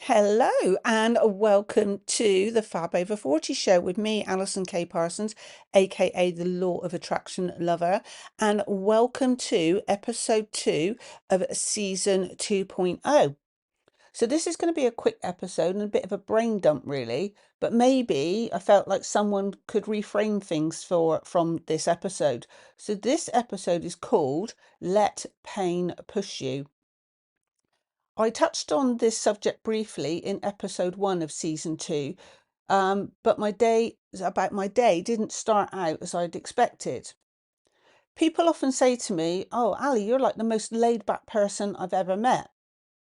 Hello and welcome to the Fab Over 40 show with me, Alison K. Parsons, aka the Law of Attraction Lover, and welcome to episode 2 of season 2.0. So this is going to be a quick episode and a bit of a brain dump really, but maybe I felt like someone could reframe things from this episode. So this episode is called Let Pain Push You. I touched on this subject briefly in episode 1 of season 2, but my day didn't start out as I'd expected. People often say to me, "Oh, Ali, you're like the most laid back person I've ever met."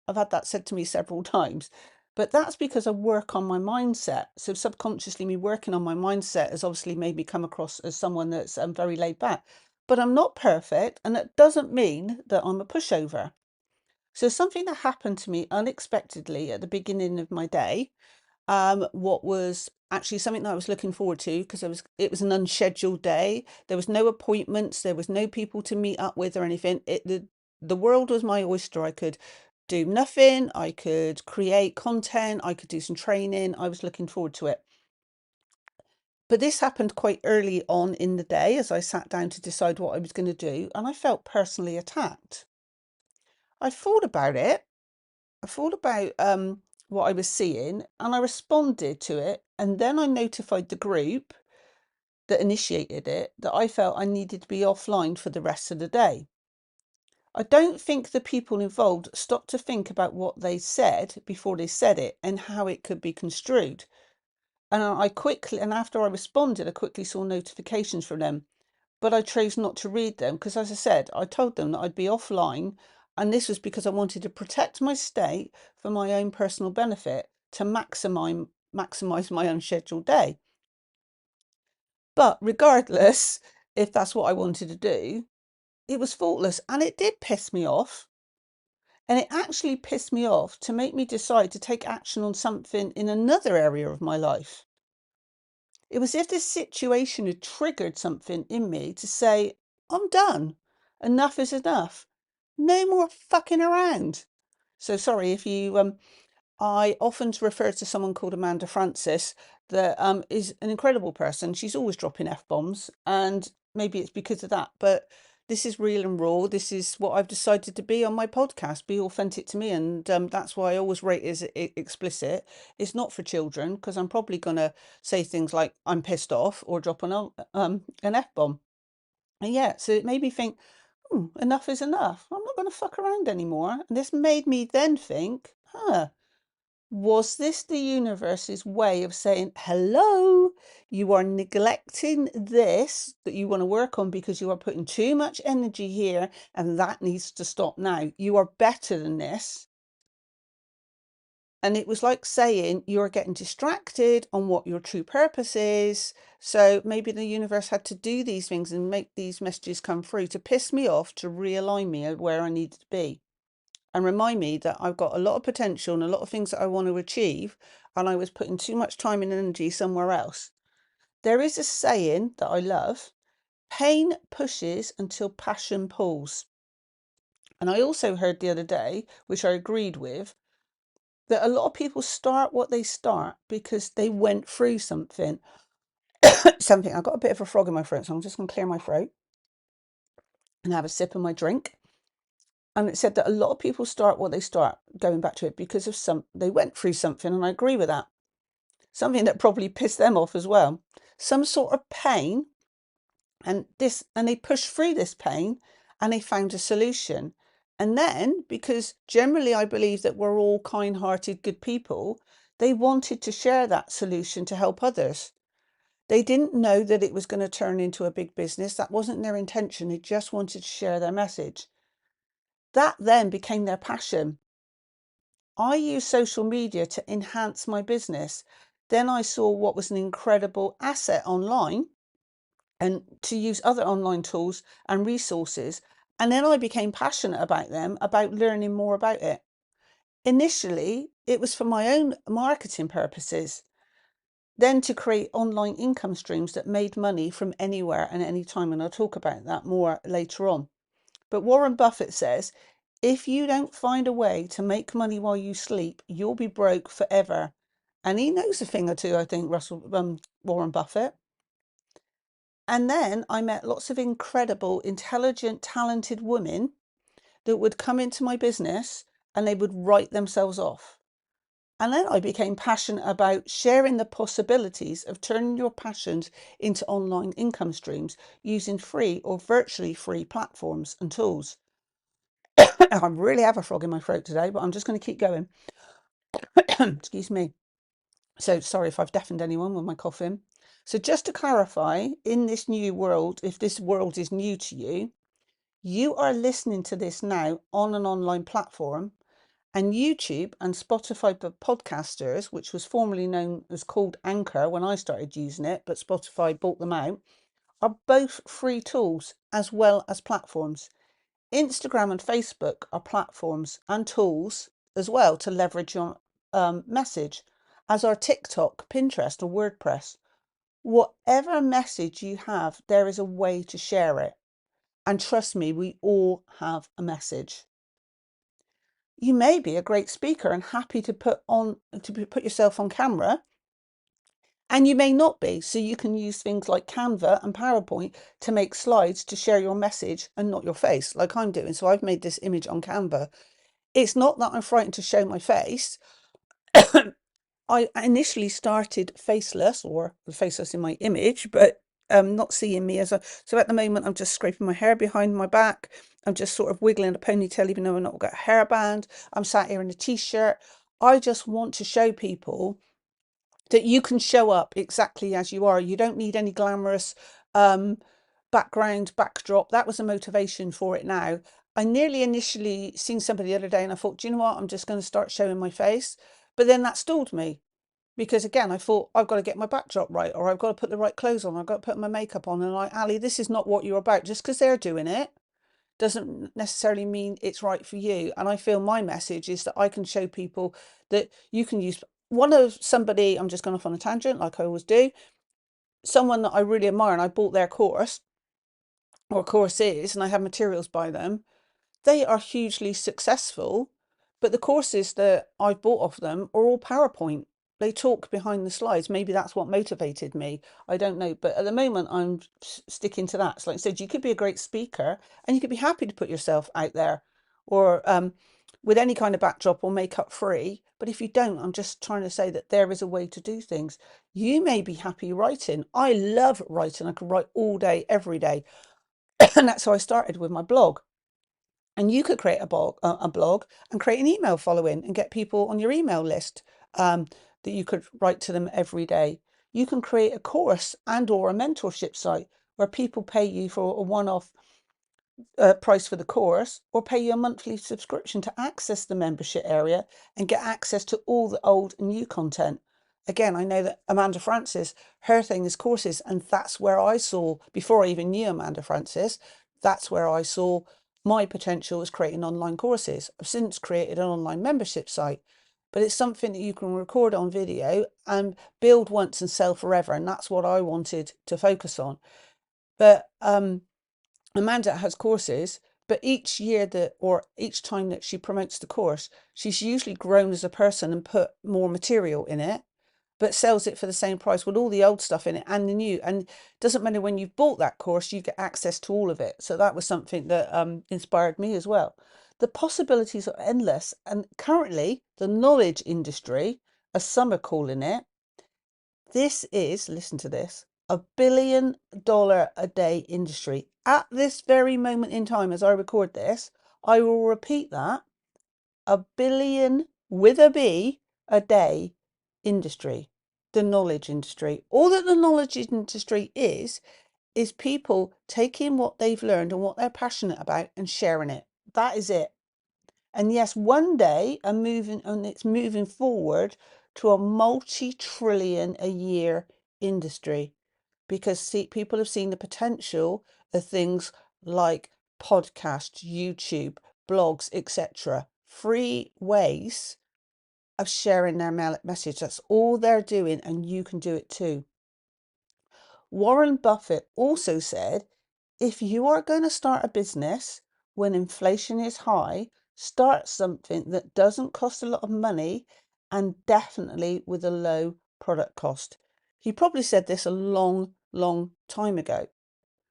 I've had that said to me several times, but that's because I work on my mindset. So subconsciously, me working on my mindset has obviously made me come across as someone that's very laid back. But I'm not perfect, and that doesn't mean that I'm a pushover. So something that happened to me unexpectedly at the beginning of my day, what was actually something that I was looking forward to because it was an unscheduled day. There was no appointments, there was no people to meet up with or anything. The world was my oyster. I could do nothing, I could create content, I could do some training. I was looking forward to it. But this happened quite early on in the day as I sat down to decide what I was going to do, and I felt personally attacked. I thought about it I thought about what I was seeing and I responded to it. And then I notified the group that initiated it that I felt I needed to be offline for the rest of the day. I don't think the people involved stopped to think about what they said before they said it and how it could be construed. And after I responded, I quickly saw notifications from them, but I chose not to read them because, as I said, I told them that I'd be offline, and this was because I wanted to protect my state for my own personal benefit to maximize my unscheduled day. But regardless, if that's what I wanted to do, it was faultless, and it did piss me off. And it actually pissed me off to make me decide to take action on something in another area of my life. It was as if this situation had triggered something in me to say, I'm done. Enough is enough. No more fucking around. So sorry if you I often refer to someone called Amanda Francis that is an incredible person. She's always dropping F-bombs, and maybe it's because of that, but this is real and raw. This is what I've decided to be on my podcast, be authentic to me, and that's why I always rate it as explicit. It's not for children because I'm probably going to say things like I'm pissed off or drop an F-bomb. And yeah, so it made me think, enough is enough. I'm not going to fuck around anymore. And this made me then think, was this the universe's way of saying, hello, you are neglecting this that you want to work on because you are putting too much energy here and that needs to stop now. You are better than this. And it was like saying you're getting distracted on what your true purpose is. So maybe the universe had to do these things and make these messages come through to piss me off, to realign me at where I needed to be and remind me that I've got a lot of potential and a lot of things that I want to achieve, and I was putting too much time and energy somewhere else. There is a saying that I love: pain pushes until passion pulls. And I also heard the other day, which I agreed with, that a lot of people start what they start because they went through something. Something. I've got a bit of a frog in my throat, so I'm just going to clear my throat and have a sip of my drink. And it said that a lot of people start what they start, going back to it, because of they went through something, and I agree with that. Something that probably pissed them off as well. Some sort of pain, and they pushed through this pain and they found a solution. And then, because generally I believe that we're all kind-hearted, good people, they wanted to share that solution to help others. They didn't know that it was going to turn into a big business. That wasn't their intention. They just wanted to share their message. That then became their passion. I use social media to enhance my business. Then I saw what was an incredible asset online and to use other online tools and resources. And then I became passionate about them, about learning more about it. Initially, it was for my own marketing purposes, then to create online income streams that made money from anywhere and any time. And I'll talk about that more later on. But Warren Buffett says, If you don't find a way to make money while you sleep, you'll be broke forever. And he knows a thing or two, I think, Warren Buffett. And then I met lots of incredible, intelligent, talented women that would come into my business and they would write themselves off. And then I became passionate about sharing the possibilities of turning your passions into online income streams using free or virtually free platforms and tools. I really have a frog in my throat today, but I'm just going to keep going. Excuse me. So sorry if I've deafened anyone with my coughing. So just to clarify, in this new world, if this world is new to you, you are listening to this now on an online platform, and YouTube and Spotify for podcasters, which was formerly known as called Anchor when I started using it, but Spotify bought them out, are both free tools as well as platforms. Instagram and Facebook are platforms and tools as well to leverage your message, as are TikTok, Pinterest, or WordPress. Whatever message you have, there is a way to share it. And trust me, we all have a message. You may be a great speaker and happy to put yourself on camera, and you may not be. So you can use things like Canva and PowerPoint to make slides to share your message and not your face, like I'm doing. So I've made this image on Canva. It's not that I'm frightened to show my face. I initially started faceless, or faceless in my image, but not seeing me as a. So at the moment, I'm just scraping my hair behind my back. I'm just sort of wiggling a ponytail, even though I've not got a hairband. I'm sat here in a t-shirt. I just want to show people that you can show up exactly as you are. You don't need any glamorous backdrop. That was a motivation for it now. I nearly initially seen somebody the other day and I thought, do you know what? I'm just going to start showing my face. But then that stalled me because again, I thought I've got to get my backdrop right, or I've got to put the right clothes on. I've got to put my makeup on. And like, Ali, this is not what you're about. Just because they're doing it doesn't necessarily mean it's right for you. And I feel my message is that I can show people that you can use somebody, I'm just going off on a tangent like I always do, someone that I really admire, and I bought their course or courses and I have materials by them. They are hugely successful, but the courses that I've bought off them are all PowerPoint. They talk behind the slides. Maybe that's what motivated me. I don't know. But at the moment, I'm sticking to that. So like I said, you could be a great speaker and you could be happy to put yourself out there, or with any kind of backdrop or makeup free. But if you don't, I'm just trying to say that there is a way to do things. You may be happy writing. I love writing. I can write all day, every day. And that's how I started with my blog. And you could create a blog and create an email following and get people on your email list that you could write to them every day. You can create a course and or a mentorship site where people pay you for a one-off price for the course, or pay you a monthly subscription to access the membership area and get access to all the old and new content. Again, I know that Amanda Francis, her thing is courses, and that's where I saw, before I even knew Amanda Francis, that's where I saw my potential was creating online courses. I've since created an online membership site, but it's something that you can record on video and build once and sell forever, and that's what I wanted to focus on. But Amanda has courses, but each year or each time that she promotes the course, she's usually grown as a person and put more material in it, but sells it for the same price with all the old stuff in it and the new. And it doesn't matter, when you've bought that course, you get access to all of it. So that was something that inspired me as well. The possibilities are endless. And currently, the knowledge industry, as some are calling it, this is, listen to this, $1 billion a day industry. At this very moment in time, as I record this, I will repeat that, a billion with a B a day industry, the knowledge industry. All that the knowledge industry is people taking what they've learned and what they're passionate about and sharing it. That is it. And yes, one day it's moving forward to a multi-trillion a year industry, because people have seen the potential of things like podcasts, YouTube, blogs, etc. Free ways of sharing their message. That's all they're doing, and you can do it too. Warren Buffett also said, if you are going to start a business when inflation is high, Start something that doesn't cost a lot of money and definitely with a low product cost. He probably said this a long, long time ago,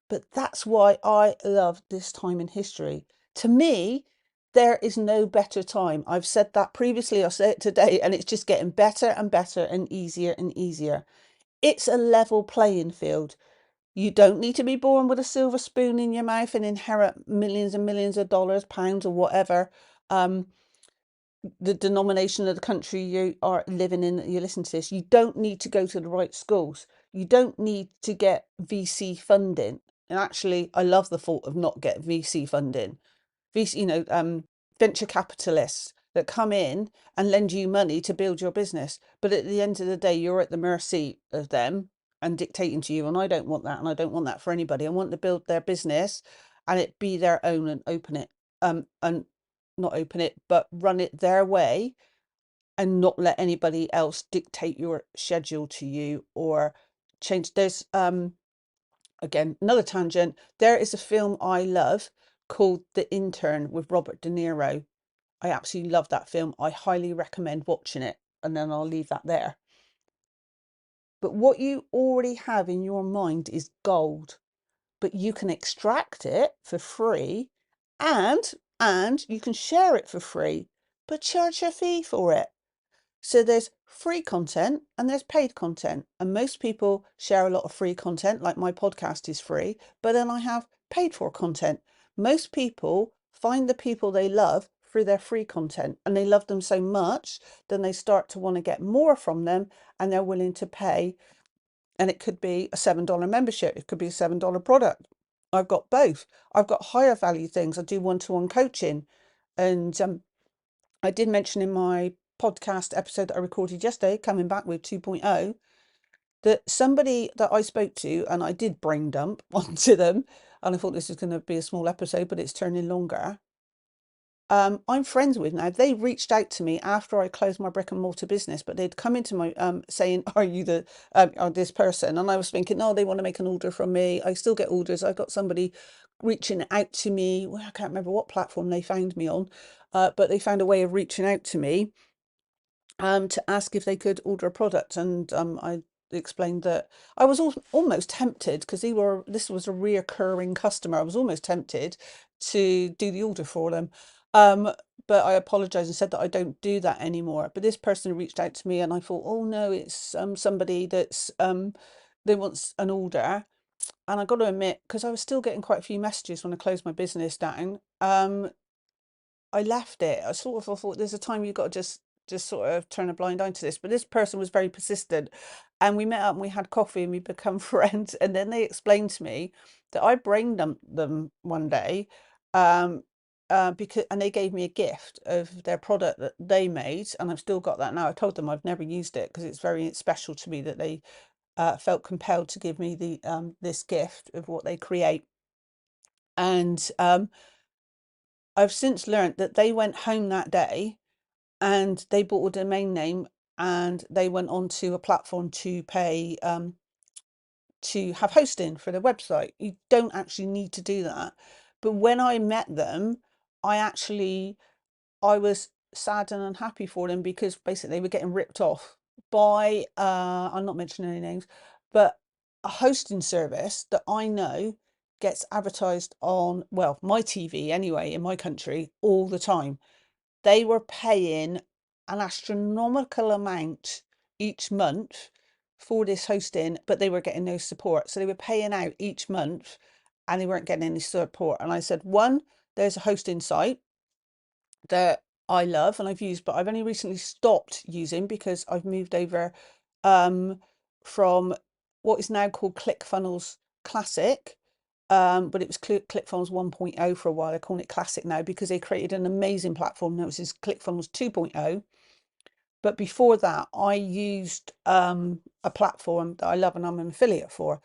but that's why I love this time in history. To me, there is no better time. I've said that previously, I'll say it today, and it's just getting better and better and easier. It's a level playing field. You don't need to be born with a silver spoon in your mouth and inherit millions and millions of dollars, pounds, or whatever. Um, the denomination of the country you are living in, you listen to this, you don't need to go to the right schools. You don't need to get VC funding. And actually, I love the thought of not getting VC funding. VC, venture capitalists that come in and lend you money to build your business. But at the end of the day, you're at the mercy of them and dictating to you. And I don't want that. And I don't want that for anybody. I want to build their business and it be their own and open it. And not open it, but run it their way and not let anybody else dictate your schedule to you or change. There's again another tangent. There is a film I love called The Intern with Robert De Niro. I absolutely love that film. I highly recommend watching it, and then I'll leave that there. But what you already have in your mind is gold, but you can extract it for free and you can share it for free, but charge a fee for it. So there's free content and there's paid content. And most people share a lot of free content, like my podcast is free, but then I have paid for content. Most people find the people they love through their free content and they love them so much, then they start to want to get more from them and they're willing to pay. And it could be a $7 membership, it could be a $7 product. I've got both. I've got higher value things. I do one-to-one coaching. And I did mention in my podcast episode that I recorded yesterday, coming back with 2.0, that somebody that I spoke to, and I did brain dump onto them, and I thought this was going to be a small episode, but it's turning longer. I'm friends with now. They reached out to me after I closed my brick and mortar business, but they'd come into my saying, "Are you the are this person?" And I was thinking, "Oh, they want to make an order from me." I still get orders. I got somebody reaching out to me. Well, I can't remember what platform they found me on, but they found a way of reaching out to me to ask if they could order a product. And I explained that I was almost tempted because this was a reoccurring customer. I was almost tempted to do the order for them. But I apologized and said that I don't do that anymore. But this person reached out to me and I thought, oh no, it's somebody that's they wants an order. And I got to admit, because I was still getting quite a few messages when I closed my business down, I left it. I sort of thought there's a time you've got to just sort of turn a blind eye to this. But this person was very persistent, and we met up and we had coffee and we become friends. And then they explained to me that I brain dumped them one day, um, because and they gave me a gift of their product that they made, and I've still got that now. I told them I've never used it because it's very special to me that they felt compelled to give me the this gift of what they create. And I've since learned that they went home that day and they bought a domain name and they went onto a platform to pay to have hosting for their website. You don't actually need to do that. But when I met them, I I was sad and unhappy for them because basically they were getting ripped off by I'm not mentioning any names, but a hosting service that I know gets advertised on, well, my TV anyway, in my country all the time. They were paying an astronomical amount each month for this hosting, but they were getting no support. So they were paying out each month and they weren't getting any support. And I said, one, there's a hosting site that I love and I've used, but I've only recently stopped using because I've moved over from what is now called ClickFunnels Classic. But it was ClickFunnels 1.0 for a while. They're calling it Classic now because they created an amazing platform. Now it's ClickFunnels 2.0. But before that, I used a platform that I love and I'm an affiliate for.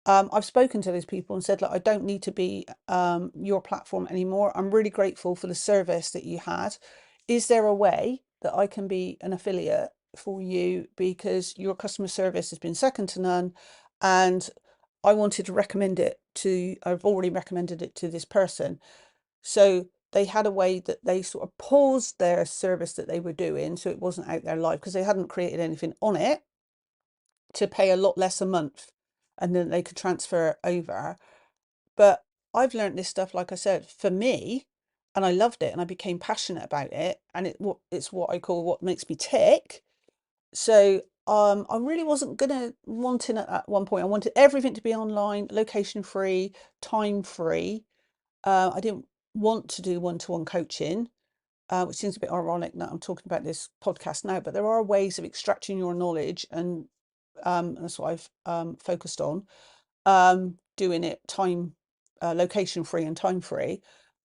I've spoken to those people and said, look, I don't need to be your platform anymore. I'm really grateful for the service that you had. Is there a way that I can be an affiliate for you because your customer service has been second to none, and I wanted to recommend it to, I've already recommended it to this person. So they had a way that they sort of paused their service that they were doing, so it wasn't out there live because they hadn't created anything on it, to pay a lot less a month, and then they could transfer over. But I've learned this stuff, like I said, for me, and I loved it and I became passionate about it, and it's what I call what makes me tick. So I really wasn't gonna wanting at one point. I wanted everything to be online, location free, time free. I didn't want to do one-to-one coaching, which seems a bit ironic that I'm talking about this podcast now, but there are ways of extracting your knowledge, and that's what I've focused on, doing it location free and time free.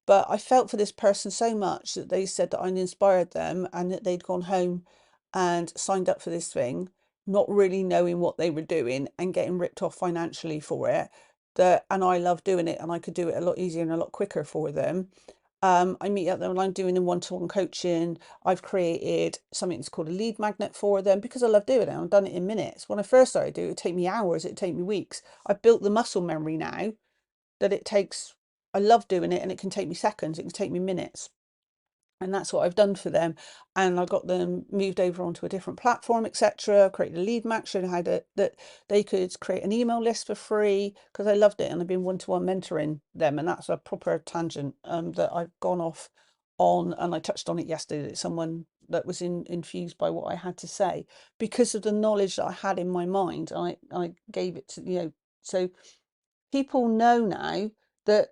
But I felt for this person so much that they said that I'd inspired them and that they'd gone home and signed up for this thing, not really knowing what they were doing and getting ripped off financially for it. And I love doing it, and I could do it a lot easier and a lot quicker for them. I meet up them when I'm doing the one-to-one coaching. I've created something that's called a lead magnet for them because I love doing it. I've done it in minutes. When I first started doing it, it'd take me hours, it'd take me weeks. I've built the muscle memory now that I love doing it, and it can take me seconds, it can take me minutes. And that's what I've done for them. And I got them moved over onto a different platform, etc. Created a lead match, showing how that they could create an email list for free, because I loved it, and I've been one-to-one mentoring them. And that's a proper tangent that I've gone off on, and I touched on it yesterday. That someone that was infused by what I had to say because of the knowledge that I had in my mind. I gave it to, so people know now that,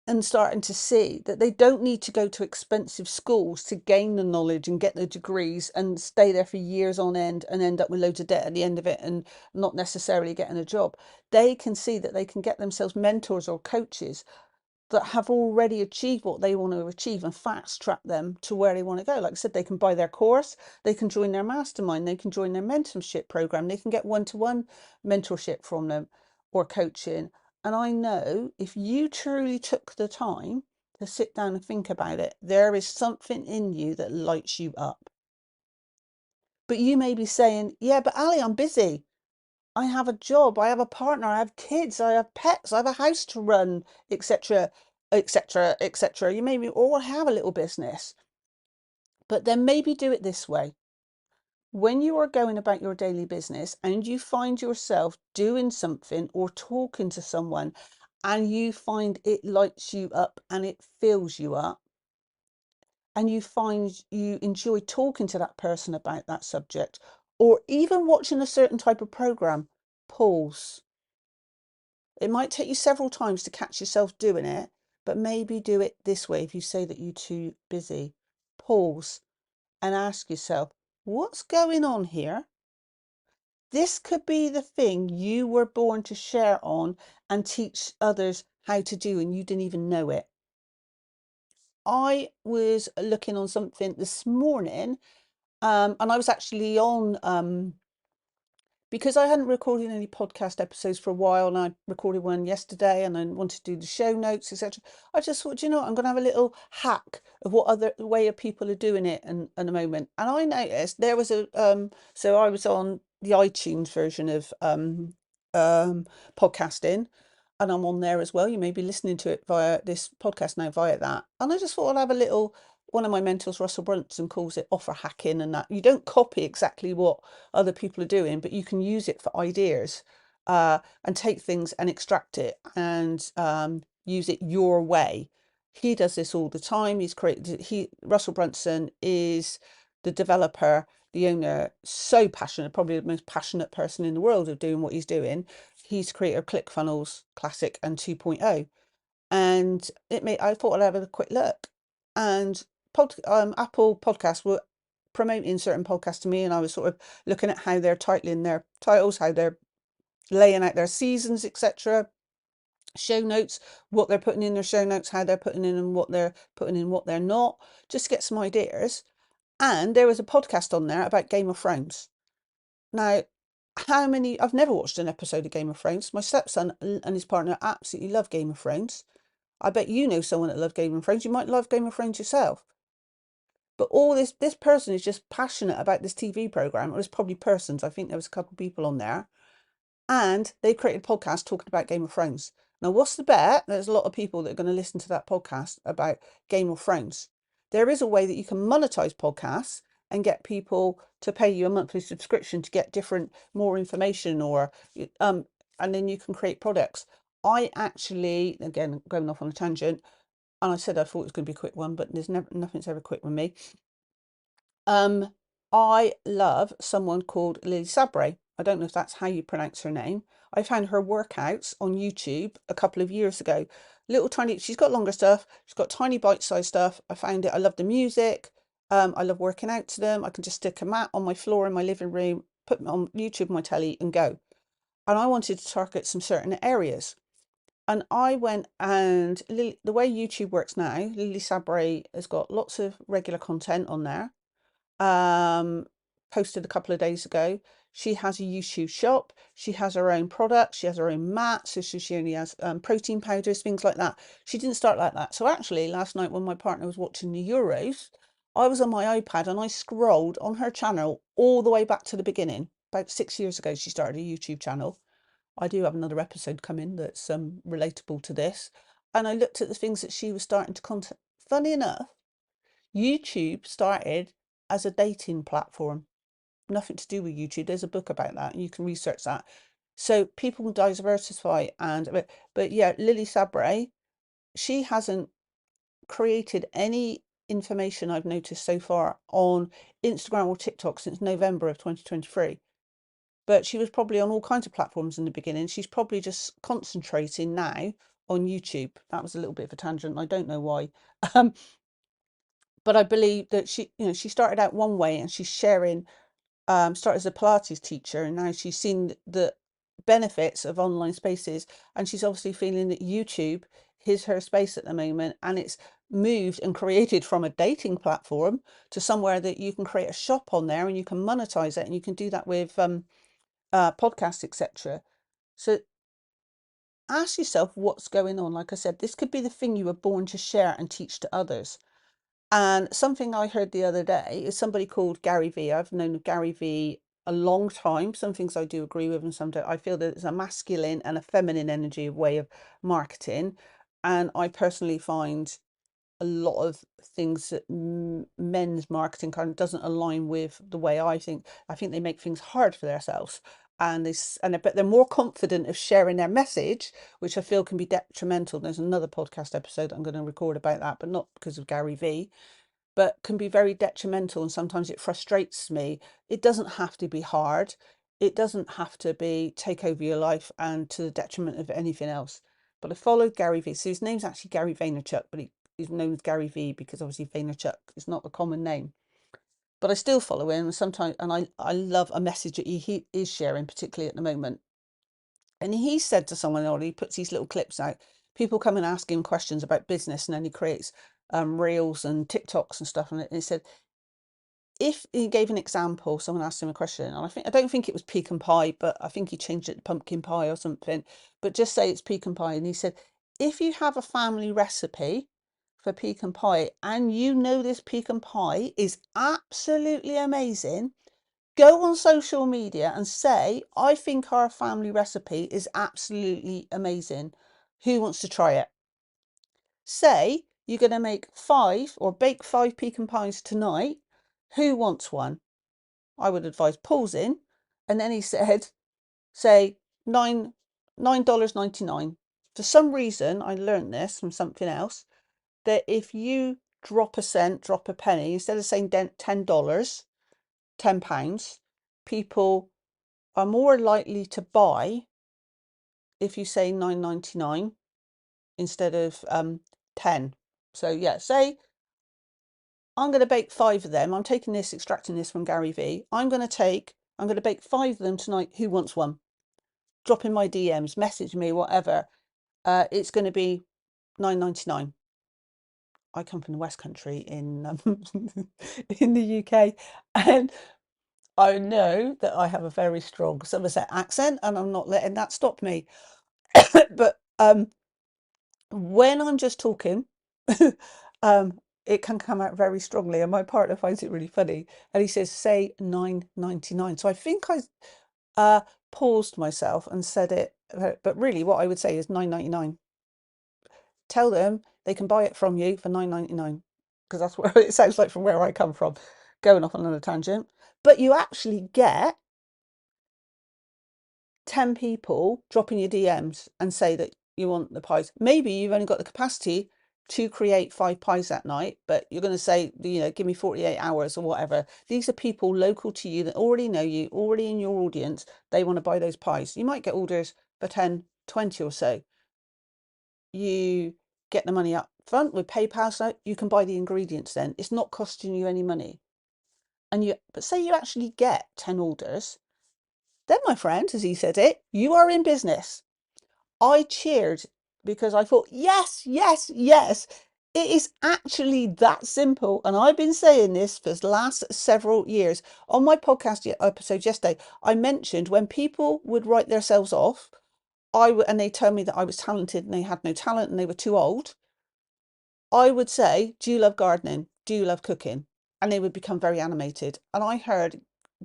and starting to see that they don't need to go to expensive schools to gain the knowledge and get the degrees and stay there for years on end and end up with loads of debt at the end of it and not necessarily getting a job. They can see that they can get themselves mentors or coaches that have already achieved what they want to achieve and fast track them to where they want to go. Like I said, they can buy their course, they can join their mastermind, they can join their mentorship program, they can get one-to-one mentorship from them or coaching. And I know if you truly took the time to sit down and think about it, there is something in you that lights you up. But you may be saying, yeah, but Ali, I'm busy. I have a job, I have a partner, I have kids, I have pets, I have a house to run, etc., etc., etc. You maybe all have a little business, but then maybe do it this way. When you are going about your daily business and you find yourself doing something or talking to someone and you find it lights you up and it fills you up, and you find you enjoy talking to that person about that subject, or even watching a certain type of program, pause. It might take you several times to catch yourself doing it, but maybe do it this way. If you say that you're too busy, pause and ask yourself, what's going on here? This could be the thing you were born to share on and teach others how to do, and you didn't even know it. I was looking on something this morning, and I was actually on because I hadn't recorded any podcast episodes for a while, and I recorded one yesterday, and I wanted to do the show notes, etc. I just thought, you know what, I'm going to have a little hack of what other way of people are doing it in a moment. And I noticed there was so I was on the iTunes version of um, podcasting, and I'm on there as well. You may be listening to it via this podcast now via that. And I just thought I'd have a little. One of my mentors, Russell Brunson, calls it offer hacking, and that you don't copy exactly what other people are doing, but you can use it for ideas, and take things and extract it and use it your way. He does this all the time. Russell Brunson is the developer, the owner, so passionate, probably the most passionate person in the world of doing what he's doing. He's creator of ClickFunnels Classic and 2.0. And I thought I'd have a quick look. And Apple Podcasts were promoting certain podcasts to me, and I was sort of looking at how they're titling their titles, how they're laying out their seasons, etc. Show notes, what they're putting in their show notes, how they're putting in and what they're putting in, what they're not, just to get some ideas. And there was a podcast on there about Game of Thrones. Now, I've never watched an episode of Game of Thrones. My stepson and his partner absolutely love Game of Thrones. I bet you know someone that loves Game of Thrones. You might love Game of Thrones yourself. But all this person is just passionate about this TV program. It was probably persons. I think there was a couple of people on there, and they created a podcast talking about Game of Thrones. Now, what's the bet? There's a lot of people that are going to listen to that podcast about Game of Thrones. There is a way that you can monetize podcasts and get people to pay you a monthly subscription to get different, more information, or and then you can create products. I actually, again, going off on a tangent, and I said I thought it was going to be a quick one, but there's never nothing's ever quick with me. Um, I love someone called Lily Sabre. I don't know if that's how you pronounce her name. I found her workouts on YouTube a couple of years ago. Little tiny, she's got longer stuff. She's got tiny bite-sized stuff. I found it. I love the music. I love working out to them. I can just stick a mat on my floor in my living room, put them on YouTube, my telly, and go. And I wanted to target some certain areas. And I went and the way YouTube works now, Lily Sabre has got lots of regular content on there. Posted a couple of days ago. She has a YouTube shop. She has her own products. She has her own mats. So she only has protein powders, things like that. She didn't start like that. So actually, last night when my partner was watching the Euros, I was on my iPad and I scrolled on her channel all the way back to the beginning. About 6 years ago, she started a YouTube channel. I do have another episode coming that's relatable to this. And I looked at the things that she was starting to content. Funny enough, YouTube started as a dating platform. Nothing to do with YouTube. There's a book about that. You can research that. So people can diversify but yeah, Lily Sabre, she hasn't created any information I've noticed so far on Instagram or TikTok since November of 2023. But she was probably on all kinds of platforms in the beginning. She's probably just concentrating now on YouTube. That was a little bit of a tangent. I don't know why. Um, but I believe that she started out one way and she's sharing, started as a Pilates teacher, and now she's seen the benefits of online spaces, and she's obviously feeling that YouTube is her space at the moment, and it's moved and created from a dating platform to somewhere that you can create a shop on there and you can monetize it, and you can do that with podcasts, etc. So ask yourself what's going on. Like I said, this could be the thing you were born to share and teach to others. And something I heard the other day is somebody called Gary V. I've known Gary V a long time. Some things I do agree with, and some don't. I feel that it's a masculine and a feminine energy way of marketing. And I personally find a lot of things that men's marketing kind of doesn't align with the way I think. I think they make things hard for themselves. But they're more confident of sharing their message, which I feel can be detrimental. There's another podcast episode I'm going to record about that, but not because of Gary V, but can be very detrimental, and sometimes it frustrates me. It doesn't have to be hard. It doesn't have to be take over your life and to the detriment of anything else. But I followed Gary V. So his name's actually Gary Vaynerchuk, but he's known as Gary V because obviously Vaynerchuk is not a common name. But I still follow him sometimes, and I love a message that he is sharing, particularly at the moment. And he said to someone, or he puts these little clips out, people come and ask him questions about business, and then he creates reels and TikToks and stuff. And he said, if he gave an example, someone asked him a question, and I don't think it was pecan pie, but I think he changed it to pumpkin pie or something. But just say it's pecan pie. And he said, if you have a family recipe for pecan pie and you know this pecan pie is absolutely amazing, go on social media and say, I think our family recipe is absolutely amazing. Who wants to try it? Say you're going to make 5 or bake 5 pecan pies tonight. Who wants one? I would advise pausing. And then he said, say $9.99. For some reason, I learned this from something else, that if you drop a cent, drop a penny, instead of saying $10, £10, people are more likely to buy if you say $9.99 instead of 10. So yeah, say I'm going to bake 5 of them. I'm taking this, extracting this from Gary V. I'm going to bake 5 of them tonight. Who wants one? Drop in my DMs, message me, whatever. It's going to be $9.99. I come from the West Country in in the UK, and I know that I have a very strong Somerset accent, and I'm not letting that stop me. But when I'm just talking, it can come out very strongly, and my partner finds it really funny. And he says, "Say $9.99." So I think I paused myself and said it But really, what I would say is 9.99. Tell them they can buy it from you for 9.99, because that's what it sounds like from where I come from. Going off on another tangent, but you actually get 10 people dropping your DMs and say that you want the pies. Maybe you've only got the capacity to create 5 pies that night, but you're going to say, give me 48 hours or whatever. These are people local to you that already know you, already in your audience. They want to buy those pies. You might get orders for 10, 20 or so. You get the money up front with PayPal, so you can buy the ingredients then. It's not costing you any money. But say you actually get 10 orders, then my friend, as he said it, you are in business. I cheered because I thought, yes, yes, yes. It is actually that simple. And I've been saying this for the last several years. On my podcast episode yesterday, I mentioned when people would write themselves off, and they told me that I was talented and they had no talent and they were too old, I would say, do you love gardening? Do you love cooking? And they would become very animated. And I heard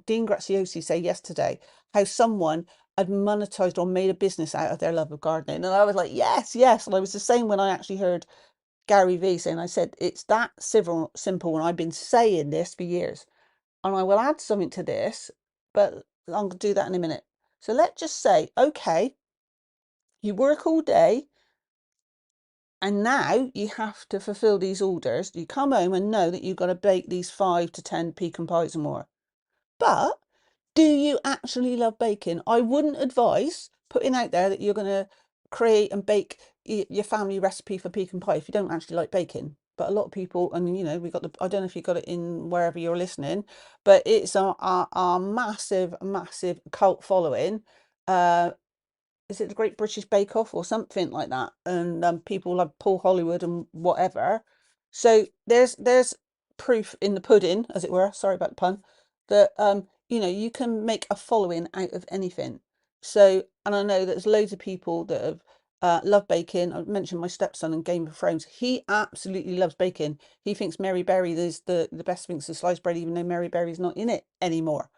Dean Graziosi say yesterday how someone had monetized or made a business out of their love of gardening. And I was like, yes, yes. And I was the same when I actually heard Gary Vee saying, I said, it's that simple. And I've been saying this for years. And I will add something to this, but I'm going to do that in a minute. So let's just say, okay, you work all day. And now you have to fulfill these orders. You come home and know that you've got to bake these 5 to 10 pecan pies or more. But do you actually love baking? I wouldn't advise putting out there that you're going to create and bake your family recipe for pecan pie if you don't actually like baking. But a lot of people, and we got I don't know if you got it in wherever you're listening, but it's a massive, massive cult following. Is it the Great British Bake Off or something like that? And people like Paul Hollywood and whatever. So there's proof in the pudding, as it were. Sorry about the pun. That you can make a following out of anything. So, and I know there's loads of people that have love baking. I mentioned my stepson in Game of Thrones. He absolutely loves baking. He thinks Mary Berry is the best thing to sliced bread, even though Mary Berry's not in it anymore.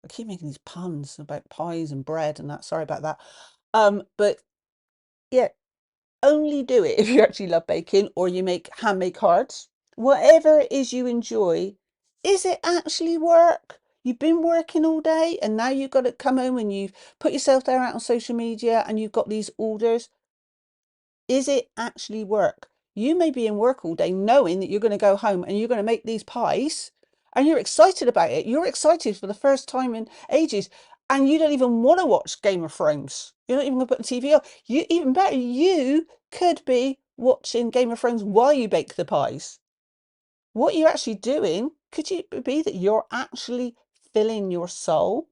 I keep making these puns about pies and bread and that. Sorry about that. But yeah, only do it if you actually love baking or you make handmade cards. Whatever it is you enjoy, is it actually work? You've been working all day and now you've got to come home and you've put yourself there out on social media and you've got these orders. Is it actually work? You may be in work all day knowing that you're going to go home and you're going to make these pies and you're excited about it. You're excited for the first time in ages and you don't even want to watch Game of Thrones. You're not even going to put the TV on. You, even better, you could be watching Game of Thrones while you bake the pies. What you're actually doing, could it be that you're actually filling your soul?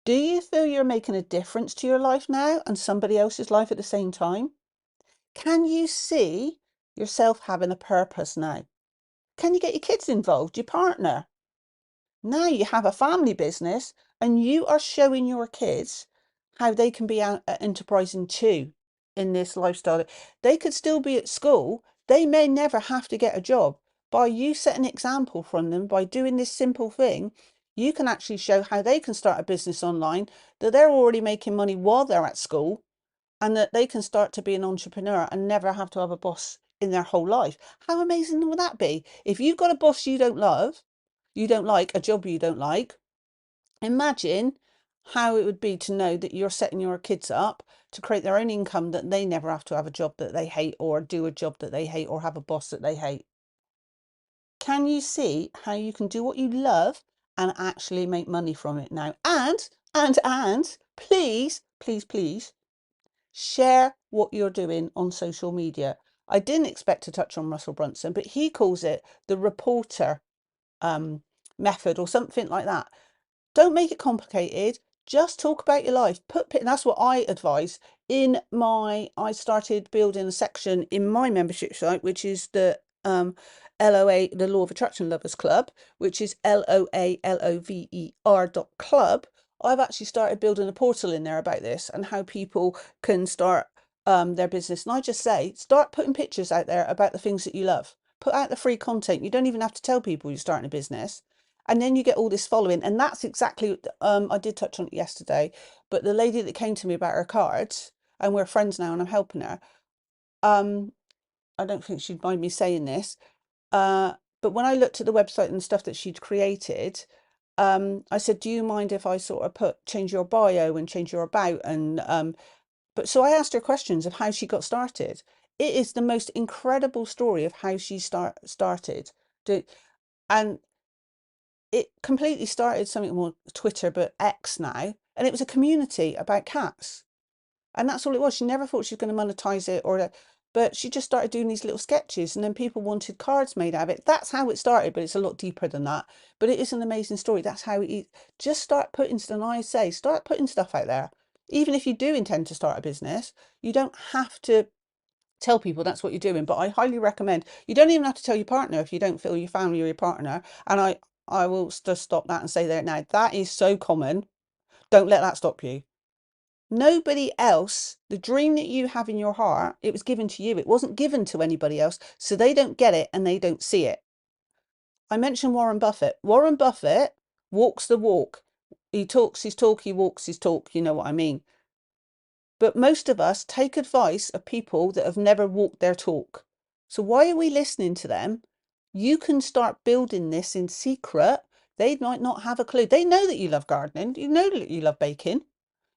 Do you feel you're making a difference to your life now and somebody else's life at the same time? Can you see yourself having a purpose now? Can you get your kids involved, your partner? Now you have a family business and you are showing your kids how they can be enterprising too in this lifestyle. They could still be at school. They may never have to get a job. By you setting an example from them, by doing this simple thing, you can actually show how they can start a business online, that they're already making money while they're at school and that they can start to be an entrepreneur and never have to have a boss in their whole life. How amazing would that be? If you've got a boss you don't love, you don't like, a job you don't like, imagine how it would be to know that you're setting your kids up to create their own income, that they never have to have a job that they hate or do a job that they hate or have a boss that they hate. Can you see how you can do what you love and actually make money from it now? And please, please, please share what you're doing on social media. I didn't expect to touch on Russell Brunson, but he calls it the reporter method or something like that. Don't make it complicated. Just talk about your life. And that's what I advise. I started building a section in my membership site, which is the LOA, the Law of Attraction Lovers Club, which is LOALOVER.club. I've actually started building a portal in there about this and how people can start their business. And I just say, start putting pictures out there about the things that you love. Put out the free content. You don't even have to tell people you're starting a business. And then you get all this following, and that's exactly, I did touch on it yesterday, but the lady that came to me about her cards, and we're friends now and I'm helping her, um, I don't think she'd mind me saying this, but when I looked at the website and stuff that she'd created, I said, do you mind if I sort of change your bio and change your about? And but so I asked her questions of how she got started. It is the most incredible story of how she started. And it completely started something more Twitter, but X now, and it was a community about cats. And that's all it was. She never thought she was going to monetize it but she just started doing these little sketches, and then people wanted cards made out of it. That's how it started, but it's a lot deeper than that. But it is an amazing story. That's how it just start putting, and I say, start putting stuff out there. Even if you do intend to start a business, you don't have to tell people that's what you're doing. But I highly recommend, you don't even have to tell your partner if you don't feel your family or your partner. And I will just stop that and say that now. That is so common. Don't let that stop you. Nobody else, the dream that you have in your heart, it was given to you. It wasn't given to anybody else. So they don't get it and they don't see it. I mentioned Warren Buffett. Warren Buffett walks the walk. He talks his talk, he walks his talk. You know what I mean? But most of us take advice of people that have never walked their talk. So why are we listening to them? You can start building this in secret. They might not have a clue. They know that you love gardening. You know that you love baking.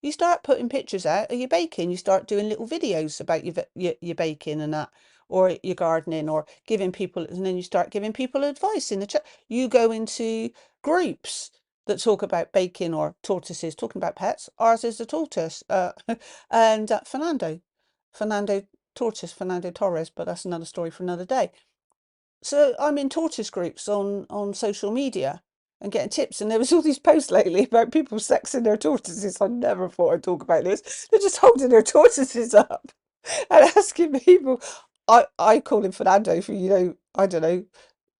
You start putting pictures out of your baking. You start doing little videos about your baking and that, or your gardening, or giving people, and then you start giving people advice in the chat. You go into groups that talk about baking or tortoises, talking about pets. Ours is a tortoise, and Fernando tortoise, Fernando Torres, but that's another story for another day. So I'm in tortoise groups on social media and getting tips. And there was all these posts lately about people sexing their tortoises. I never thought I'd talk about this. They're just holding their tortoises up and asking people. I call him Fernando for, I don't know.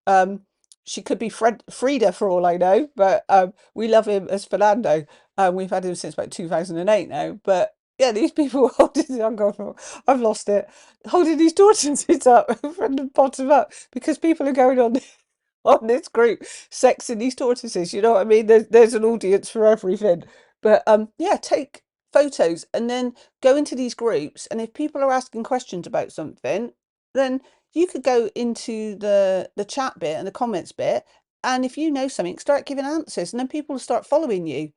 Um, she could be Frida for all I know, but we love him as Fernando. We've had him since about 2008 now. But yeah, these people holding, I've lost it, holding these tortoises up from the bottom up because people are going on this group sexing these tortoises. You know what I mean? There's an audience for everything. But yeah, take photos and then go into these groups. And if people are asking questions about something, then you could go into the chat bit and the comments bit. And if you know something, start giving answers, and then people will start following you.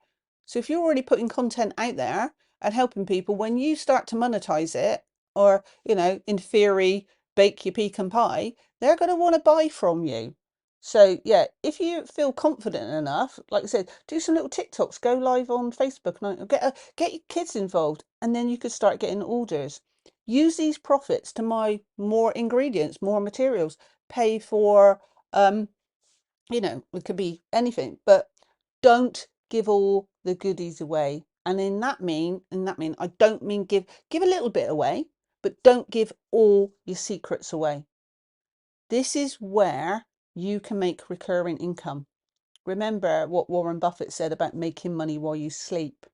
So if you're already putting content out there and helping people, when you start to monetize it, or in theory, bake your pecan pie, they're going to want to buy from you. So yeah, if you feel confident enough, like I said, do some little TikToks, go live on Facebook, and get your kids involved, and then you could start getting orders. Use these profits to buy more ingredients, more materials, pay for, it could be anything, but don't give all the goodies away. And in that mean, I don't mean give a little bit away, but don't give all your secrets away. This is where you can make recurring income. Remember what Warren Buffett said about making money while you sleep.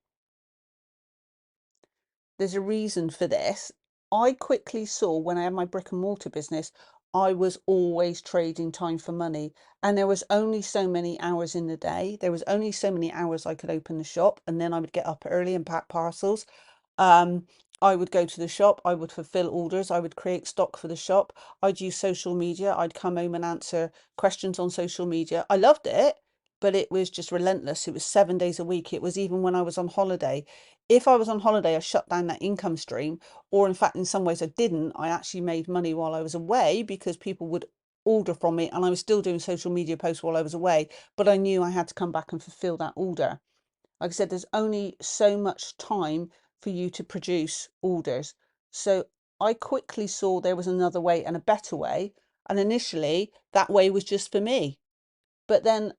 There's a reason for this. I quickly saw when I had my brick and mortar business, I was always trading time for money. And there was only so many hours in the day. There was only so many hours I could open the shop. And then I would get up early and pack parcels. Um, I would go to the shop, I would fulfill orders, I would create stock for the shop. I'd use social media. I'd come home and answer questions on social media. I loved it, but it was just relentless. It was 7 days a week. It was even when I was on holiday. If I was on holiday, I shut down that income stream, or in fact, in some ways I didn't. I actually made money while I was away because people would order from me, and I was still doing social media posts while I was away, but I knew I had to come back and fulfill that order. Like I said, there's only so much time for you to produce orders. So I quickly saw there was another way and a better way. And initially that way was just for me. But then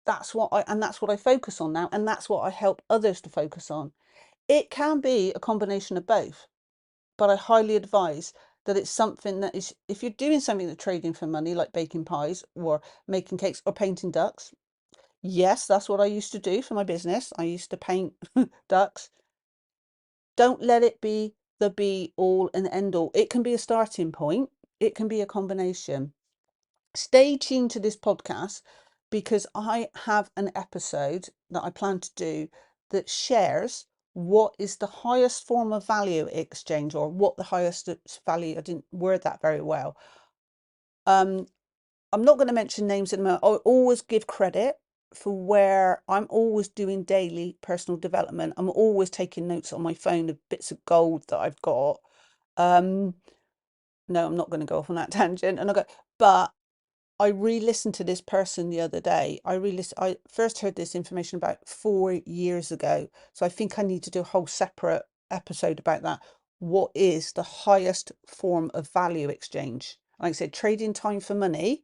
that's what I focus on now. And that's what I help others to focus on. It can be a combination of both, but I highly advise that it's something that is, if you're doing something that's trading for money, like baking pies or making cakes or painting ducks. Yes, that's what I used to do for my business. I used to paint ducks. Don't let it be the be all and end all. It can be a starting point. It can be a combination. Stay tuned to this podcast because I have an episode that I plan to do that shares what is the highest form of value exchange, or what the highest value, I didn't word that very well. I'm not going to mention names in a moment. I always give credit for where I'm always doing daily personal development. I'm always taking notes on my phone of bits of gold that I've got. Um, no, I'm not going to go off on that tangent. And I go, but I re-listened to this person the other day. I first heard this information about 4 years ago. So I think I need to do a whole separate episode about that. What is the highest form of value exchange? Like I said, trading time for money.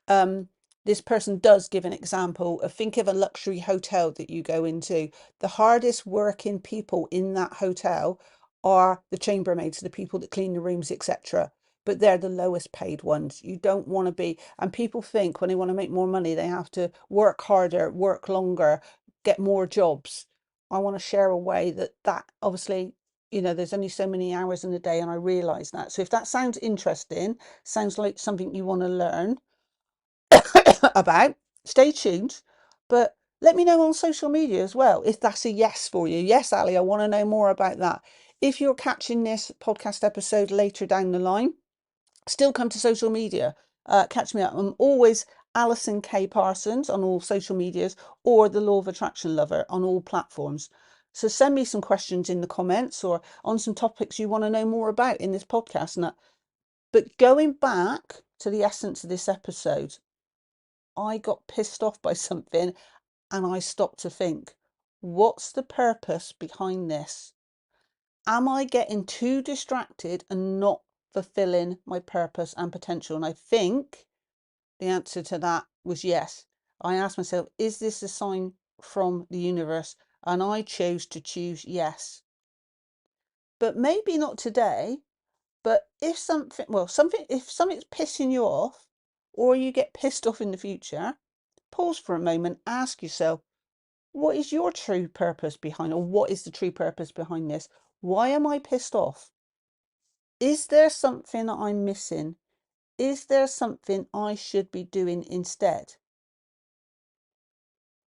um, this person does give an example of, think of a luxury hotel that you go into. The hardest working people in that hotel are the chambermaids, the people that clean the rooms, etc. But they're the lowest paid ones. You don't want to be, and people think when they want to make more money, they have to work harder, work longer, get more jobs. I want to share a way that obviously, there's only so many hours in a day, and I realize that. So if that sounds interesting, sounds like something you want to learn about, stay tuned. But let me know on social media as well if that's a yes for you. Yes, Ali, I want to know more about that. If you're catching this podcast episode later down the line, still come to social media. Catch me up. I'm always Alison K. Parsons on all social medias, or the Law of Attraction Lover on all platforms. So send me some questions in the comments, or on some topics you want to know more about in this podcast. And that. But going back to the essence of this episode, I got pissed off by something, and I stopped to think, what's the purpose behind this? Am I getting too distracted and not fulfilling my purpose and potential? And I think the answer to that was yes. I asked myself, is this a sign from the universe? And I chose to choose yes. But maybe not today. But if if something's pissing you off, or you get pissed off in the future, pause for a moment, ask yourself, what is your true purpose behind, or what is the true purpose behind this? Why am I pissed off? Is there something I'm missing? Is there something I should be doing instead?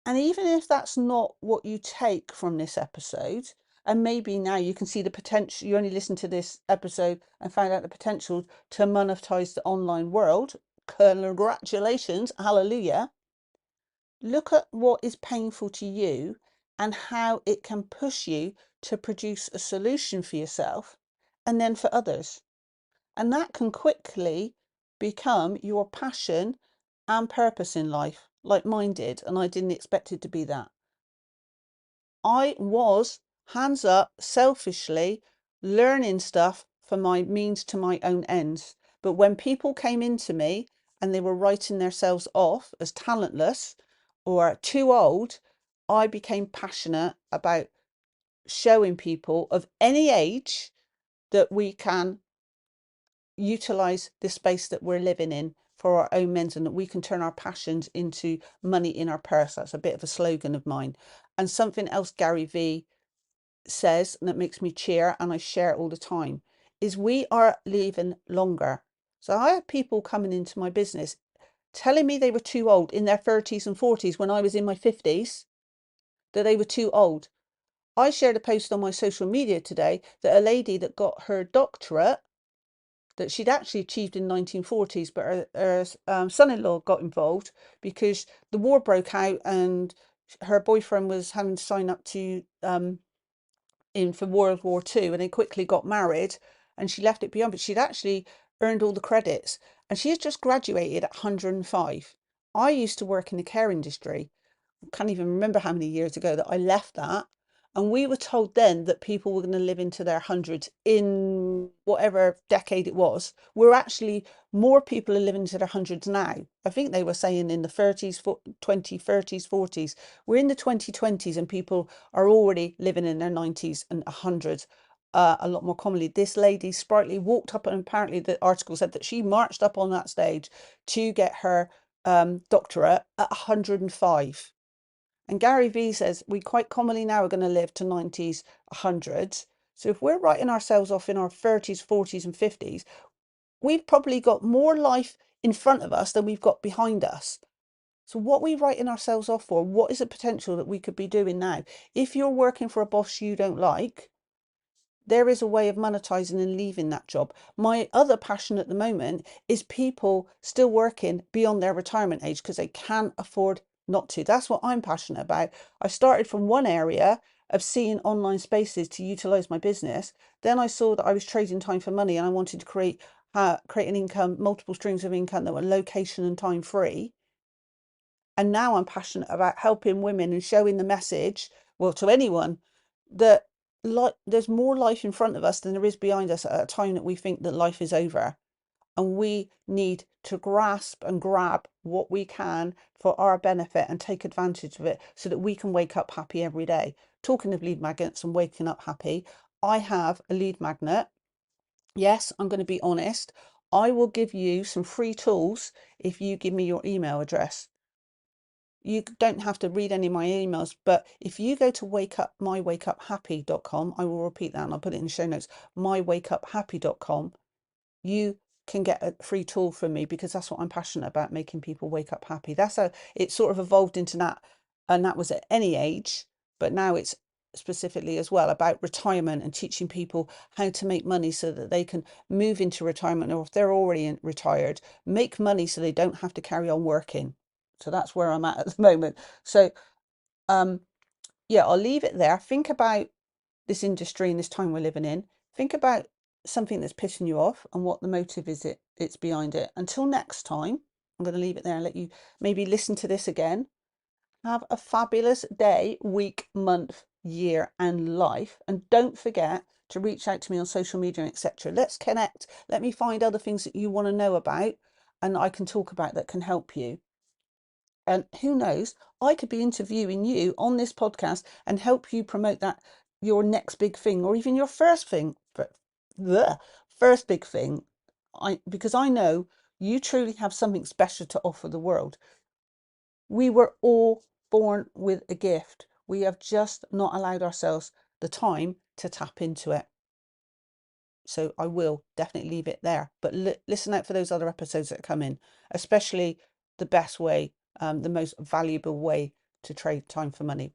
And even if that's not what you take from this episode, and maybe now you can see the potential, you only listened to this episode and found out the potential to monetize the online world. Congratulations, hallelujah. Look at what is painful to you and how it can push you to produce a solution for yourself and then for others. And that can quickly become your passion and purpose in life, like mine did. And I didn't expect it to be that. I was, hands up, selfishly learning stuff for my means to my own ends. But when people came into me and they were writing themselves off as talentless or too old, I became passionate about showing people of any age that we can utilize the space that we're living in for our own means, and that we can turn our passions into money in our purse. That's a bit of a slogan of mine. And something else Gary V says, and that makes me cheer, and I share it all the time, is we are living longer. So I had people coming into my business telling me they were too old in their 30s and 40s when I was in my 50s, that they were too old. I shared a post on my social media today that a lady that got her doctorate that she'd actually achieved in 1940s, but her son-in-law got involved because the war broke out, and her boyfriend was having to sign up to in for World War II, and they quickly got married, and she left it behind. But she'd actually earned all the credits, and she has just graduated at 105. I used to work in the care industry. Can't even remember how many years ago that I left that. And we were told then that people were going to live into their hundreds in whatever decade it was. We're actually, more people are living into their hundreds now. I think they were saying in the 30s, 2030s, 40s. We're in the 2020s, and people are already living in their 90s and 100s. A lot more commonly. This lady sprightly walked up, and apparently the article said that she marched up on that stage to get her doctorate at 105. And Gary Vee says we quite commonly now are going to live to 90s, 100s. So if we're writing ourselves off in our 30s, 40s, and 50s, we've probably got more life in front of us than we've got behind us. So what are we writing ourselves off for? What is the potential that we could be doing now? If you're working for a boss you don't like, there is a way of monetizing and leaving that job. My other passion at the moment is people still working beyond their retirement age because they can't afford not to. That's what I'm passionate about. I started from one area of seeing online spaces to utilize my business. Then I saw that I was trading time for money, and I wanted to create an income, multiple streams of income that were location and time free. And now I'm passionate about helping women and showing the message, well, to anyone, that there's more life in front of us than there is behind us at a time that we think that life is over. And we need to grasp and grab what we can for our benefit and take advantage of it so that we can wake up happy every day. Talking of lead magnets and waking up happy, I have a lead magnet. Yes, I'm going to be honest. I will give you some free tools if you give me your email address. You don't have to read any of my emails, but if you go to mywakeuphappy.com, I will repeat that and I'll put it in the show notes, mywakeuphappy.com, you can get a free tool from me because that's what I'm passionate about, making people wake up happy. That's how it sort of evolved into that. And that was at any age, but now it's specifically as well about retirement and teaching people how to make money so that they can move into retirement, or if they're already retired, make money so they don't have to carry on working. So that's where I'm at the moment. So yeah, I'll leave it there. Think about this industry and this time we're living in. Think about something that's pissing you off and what the motive is it's behind it. Until next time, I'm going to leave it there and let you maybe listen to this again. Have a fabulous day, week, month, year, and life. And don't forget to reach out to me on social media, etc. Let's connect. Let me find other things that you want to know about and I can talk about that can help you. And who knows, I could be interviewing you on this podcast and help you promote that your next big thing, or even your first thing, the first big thing. Because I know you truly have something special to offer the world. We were all born with a gift. We have just not allowed ourselves the time to tap into it. So I will definitely leave it there. But listen out for those other episodes that come in, especially the best way, the most valuable way to trade time for money.